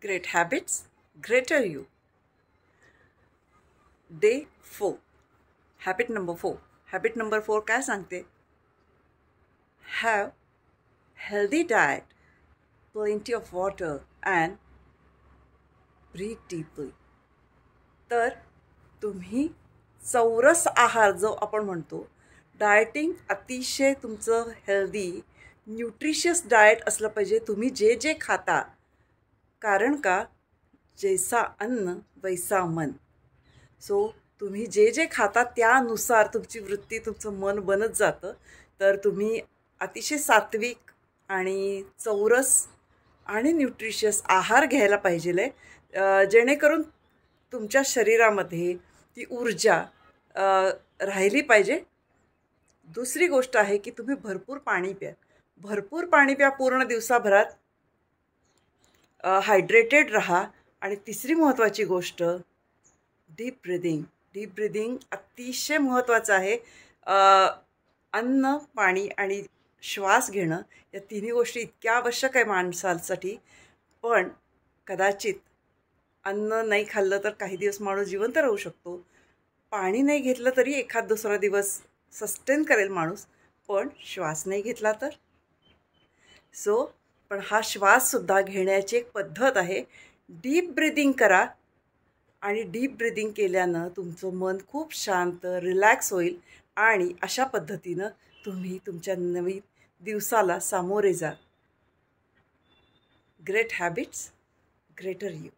Great habits, greater you. Day 4. Habit number 4. Habit number 4 काय सांगते? Have healthy diet, plenty of water and breathe deeply. तर तुम्ही चौरस आहार जो आपण म्हणतो, डायटिंग अतिशय तुमचं हेल्दी न्यूट्रिशियस डाएट असलं पाहिजे. तुम्ही जे जे खाता, कारण का जैसा अन्न वैसा मन. सो तुम्ही जे जे खाता त्यानुसार तुमची वृत्ती तुमचं मन बनत जातं. तर तुम्ही अतिशय सात्विक आणि चौरस आणि न्यूट्रिशियस आहार घ्यायला पाहिजे, जेणेकरून तुमच्या शरीरामध्ये ती ऊर्जा राहिली पाहिजे. दुसरी गोष्ट आहे की तुम्ही भरपूर पाणी प्या. भरपूर पाणी प्या पूर्ण दिवसाभरात. हायड्रेटेड राहा. आणि तिसरी महत्त्वाची गोष्ट डीप ब्रिदिंग. डीप ब्रिदिंग अतिशय महत्त्वाचं आहे. अन्न, पाणी आणि श्वास घेणं या तिन्ही गोष्टी इतक्या आवश्यक आहे माणसासाठी. पण कदाचित अन्न नाही खाल्लं तर काही दिवस माणूस जिवंत राहू शकतो. पाणी नाही घेतलं तरी एखाद दुसरा दिवस सस्टेन करेल माणूस. पण श्वास नाही घेतला तर. पण हा श्वाससुद्धा घेण्याची एक पद्धत आहे. डीप ब्रिदिंग करा. आणि डीप ब्रिदिंग केल्यानं तुमचं मन खूप शांत रिलॅक्स होईल. आणि अशा पद्धतीनं तुम्ही तुमच्या नवीन दिवसाला सामोरे जा. Great habits, greater you.